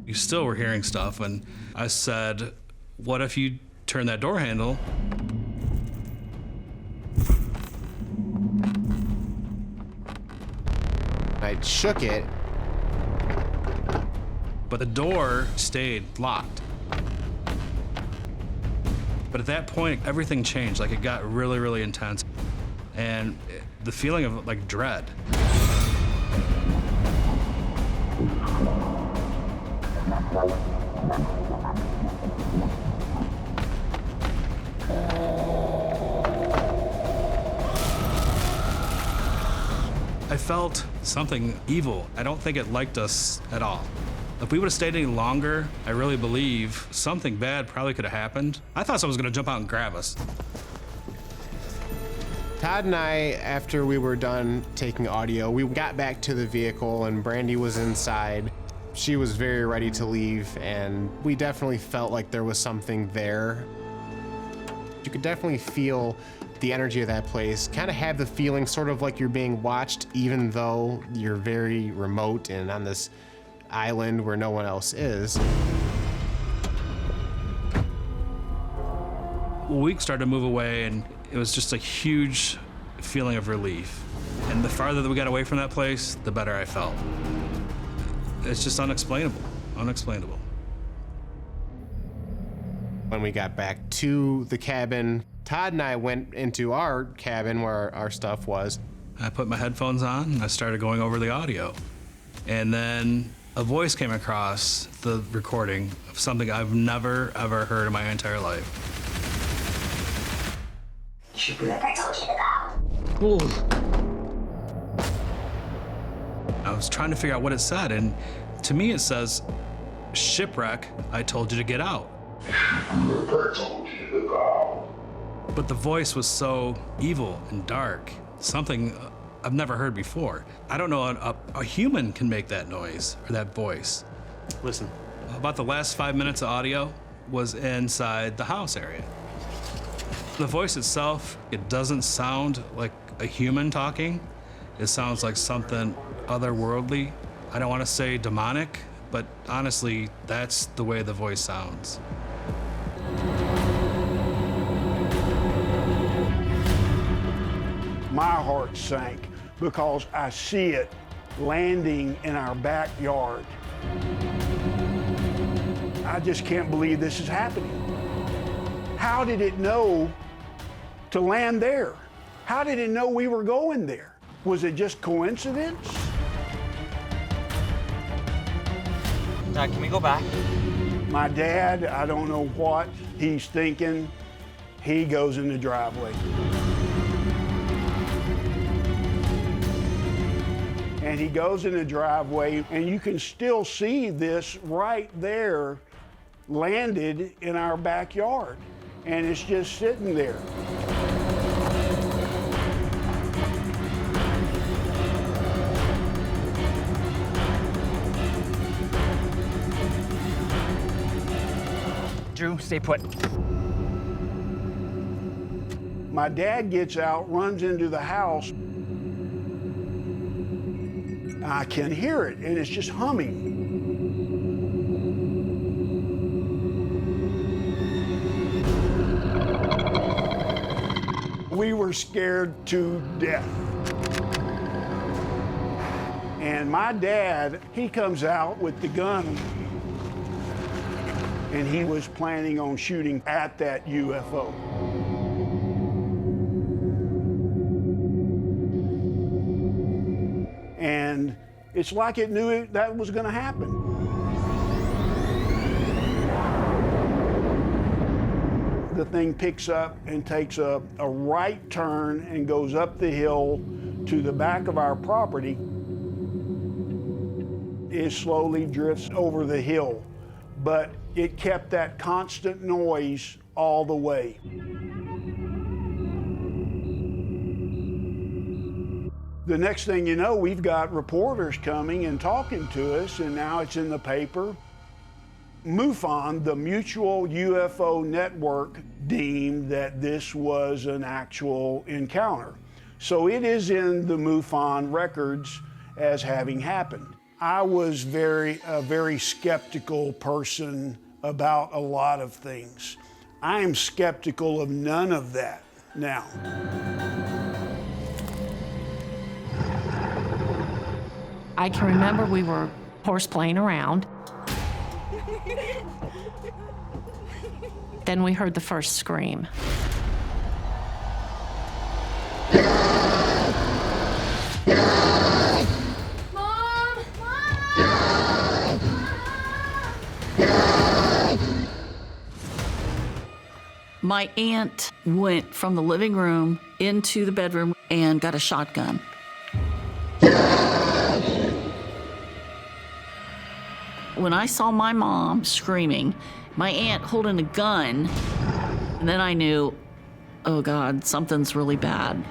You still were hearing stuff, and I said, what if you turn that door handle? I shook it. But the door stayed locked. But at that point, everything changed. Like, it got really, really intense. And the feeling of, like, dread. I felt something evil. I don't think it liked us at all. If we would have stayed any longer, I really believe something bad probably could have happened. I thought someone was gonna jump out and grab us. Todd and I, after we were done taking audio, we got back to the vehicle and Brandy was inside. She was very ready to leave, and we definitely felt like there was something there. You could definitely feel the energy of that place, kind of have the feeling sort of like you're being watched, even though you're very remote and on this island where no one else is. We started to move away, and it was just a huge feeling of relief. And the farther that we got away from that place, the better I felt. It's just unexplainable, unexplainable. When we got back to the cabin, Todd and I went into our cabin where our stuff was. I put my headphones on, and I started going over the audio. And then a voice came across the recording of something I've never, ever heard in my entire life. I was trying to figure out what it said, and to me it says, "Shipwreck, I told you to get out." But the voice was so evil and dark, something I've never heard before. I don't know a human can make that noise or that voice. Listen. About the last 5 minutes of audio was inside the house area. The voice itself, it doesn't sound like a human talking. It sounds like something otherworldly. I don't want to say demonic, but honestly, that's the way the voice sounds. My heart sank because I see it landing in our backyard. I just can't believe this is happening. How did it know to land there? How did it know we were going there? Was it just coincidence? Dad, can we go back? My dad, I don't know what he's thinking. He goes in the driveway. And he goes in the driveway, and you can still see this right there landed in our backyard. And it's just sitting there. Drew, stay put. My dad gets out, runs into the house. I can hear it, and it's just humming. We were scared to death. And my dad, he comes out with the gun, and he was planning on shooting at that UFO. And it's like it knew that was going to happen. The thing picks up and takes a right turn and goes up the hill to the back of our property. It slowly drifts over the hill, but it kept that constant noise all the way. The next thing you know, we've got reporters coming and talking to us, and now it's in the paper. MUFON, the Mutual UFO Network, deemed that this was an actual encounter. So it is in the MUFON records as having happened. I was a very skeptical person about a lot of things. I am skeptical of none of that now. I can remember we were horse playing around. Then we heard the first scream. Mom! My aunt went from the living room into the bedroom and got a shotgun. When I saw my mom screaming, my aunt holding a gun, and then I knew, oh God, something's really bad.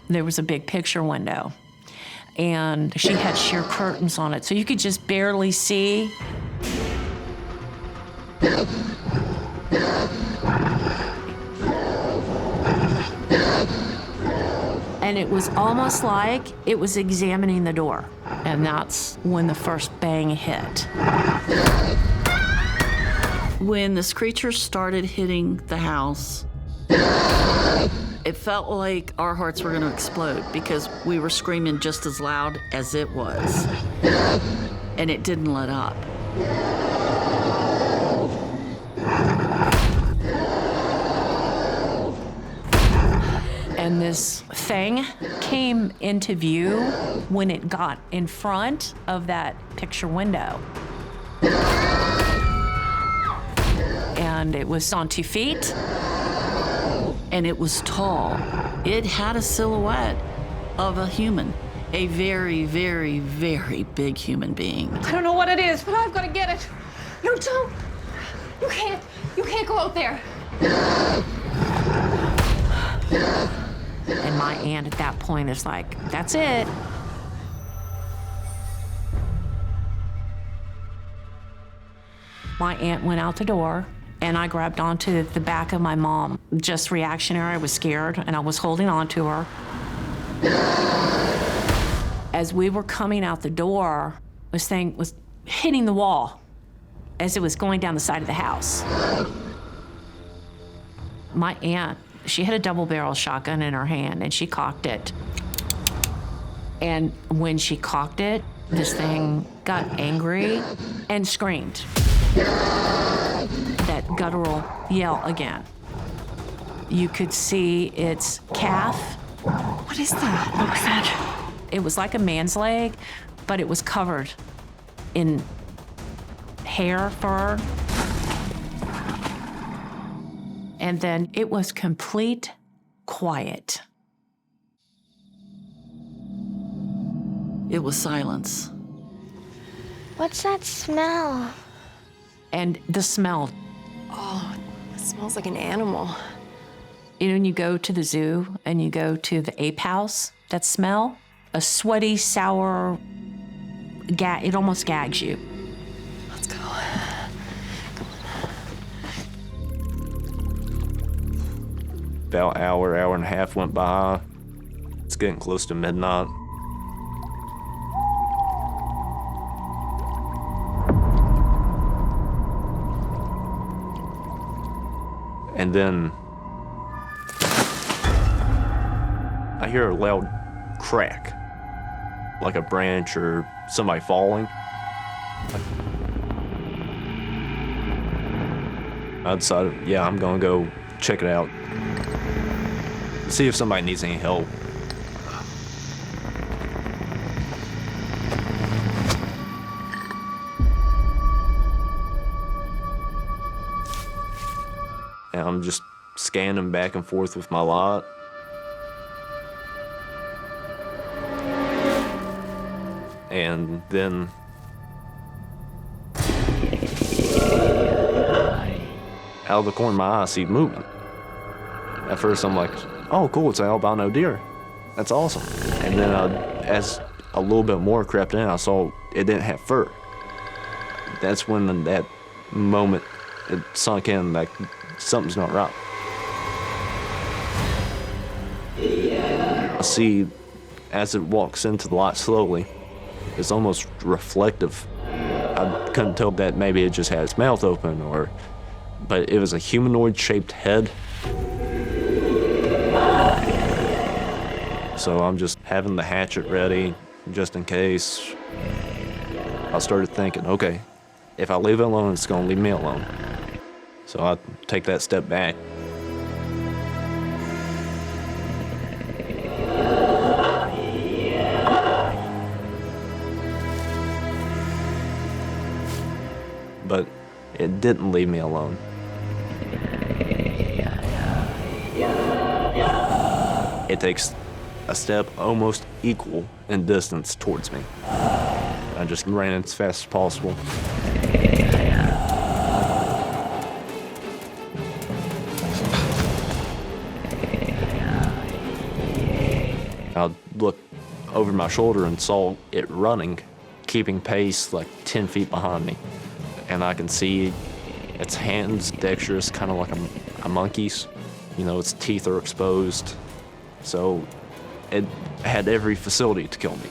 There was a big picture window, and she had sheer curtains on it, so you could just barely see. And it was almost like it was examining the door. And that's when the first bang hit. When this creature started hitting the house, it felt like our hearts were going to explode because we were screaming just as loud as it was. And it didn't let up. And this thing came into view when it got in front of that picture window. And it was on 2 feet. And it was tall. It had a silhouette of a human, a very, very, very big human being. I don't know what it is, but I've got to get it. No, don't. You can't go out there. And my aunt at that point is like, that's it. My aunt went out the door, and I grabbed onto the back of my mom. Just reactionary, I was scared, and I was holding on to her. As we were coming out the door, this thing was hitting the wall as it was going down the side of the house. My aunt, she had a double-barrel shotgun in her hand, and she cocked it. And when she cocked it, this thing got angry and screamed. That guttural yell again. You could see its calf. What is that? What was that? It was like a man's leg, but it was covered in hair, fur. And then it was complete quiet. It was silence. What's that smell? And the smell. Oh, it smells like an animal. You know, when you go to the zoo and you go to the ape house, that smell, a sweaty, sour, it almost gags you. Let's go. About hour and a half went by. It's getting close to midnight. And then I hear a loud crack, like a branch or somebody falling. I decided, yeah, I'm gonna go check it out. See if somebody needs any help. And I'm just scanning back and forth with my light. And then out of the corner of my eye, I see movement. At first I'm like, oh cool, it's an albino deer. That's awesome. And then as a little bit more crept in, I saw it didn't have fur. That's when that moment it sunk in, like something's not right. I see as it walks into the light slowly, it's almost reflective. I couldn't tell that maybe it just had its mouth open but it was a humanoid-shaped head. So I'm just having the hatchet ready, just in case. I started thinking, okay, if I leave it alone, it's gonna leave me alone. So I take that step back. But it didn't leave me alone. It takes a step almost equal in distance towards me. I just ran as fast as possible. I looked over my shoulder and saw it running, keeping pace like 10 feet behind me. And I can see its hands dexterous, kind of like a monkey's. You know, its teeth are exposed. So it had every facility to kill me.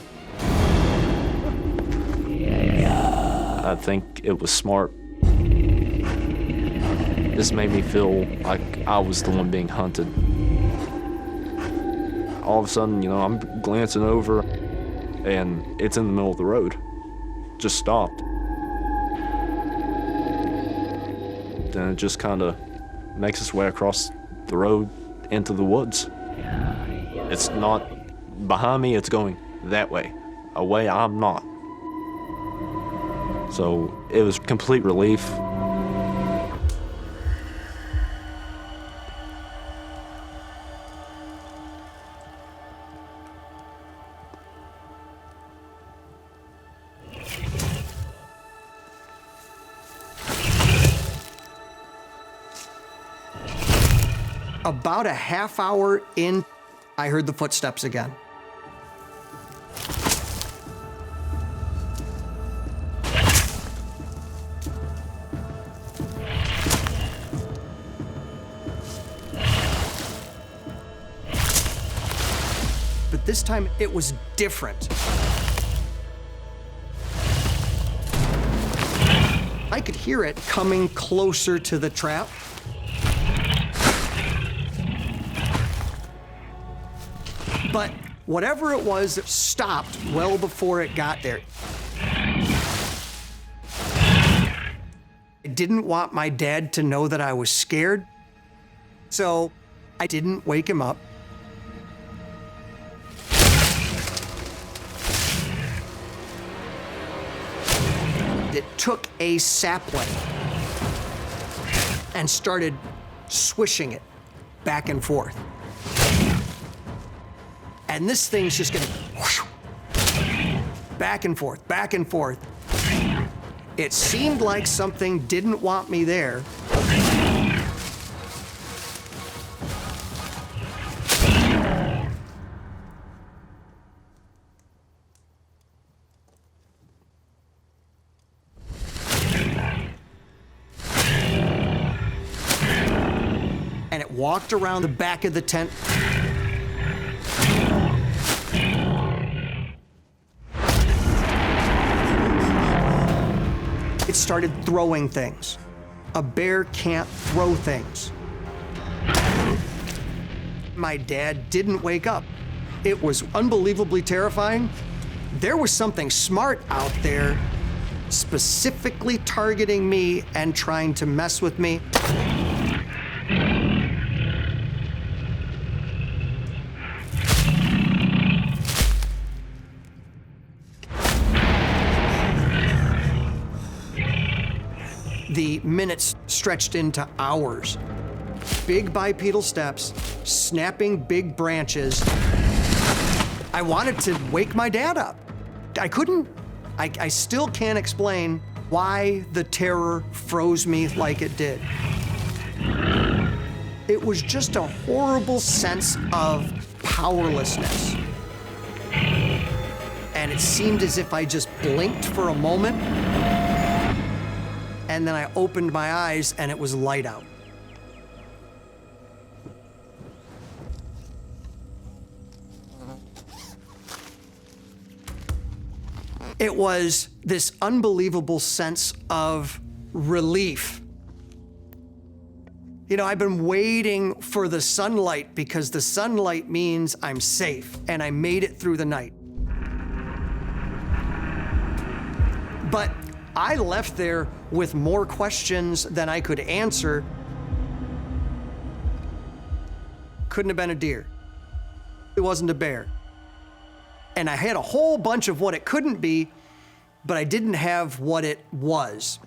I think it was smart. This made me feel like I was the one being hunted. All of a sudden, you know, I'm glancing over and it's in the middle of the road. Just stopped. Then it just kind of makes its way across the road into the woods. It's not behind me, it's going that way, a way I'm not. So it was complete relief. About a half hour in, I heard the footsteps again. But this time it was different. I could hear it coming closer to the trap. But whatever it was, it stopped well before it got there. I didn't want my dad to know that I was scared, so I didn't wake him up. It took a sapling and started swishing it back and forth. And this thing's just gonna whoosh, back and forth, back and forth. It seemed like something didn't want me there. And it walked around the back of the tent. It started throwing things. A bear can't throw things. My dad didn't wake up. It was unbelievably terrifying. There was something smart out there specifically targeting me and trying to mess with me. The minutes stretched into hours. Big bipedal steps, snapping big branches. I wanted to wake my dad up. I couldn't. I still can't explain why the terror froze me like it did. It was just a horrible sense of powerlessness. And it seemed as if I just blinked for a moment, and then I opened my eyes and it was light out. It was this unbelievable sense of relief. You know, I've been waiting for the sunlight because the sunlight means I'm safe, and I made it through the night. But I left there with more questions than I could answer. Couldn't have been a deer. It wasn't a bear. And I had a whole bunch of what it couldn't be, but I didn't have what it was.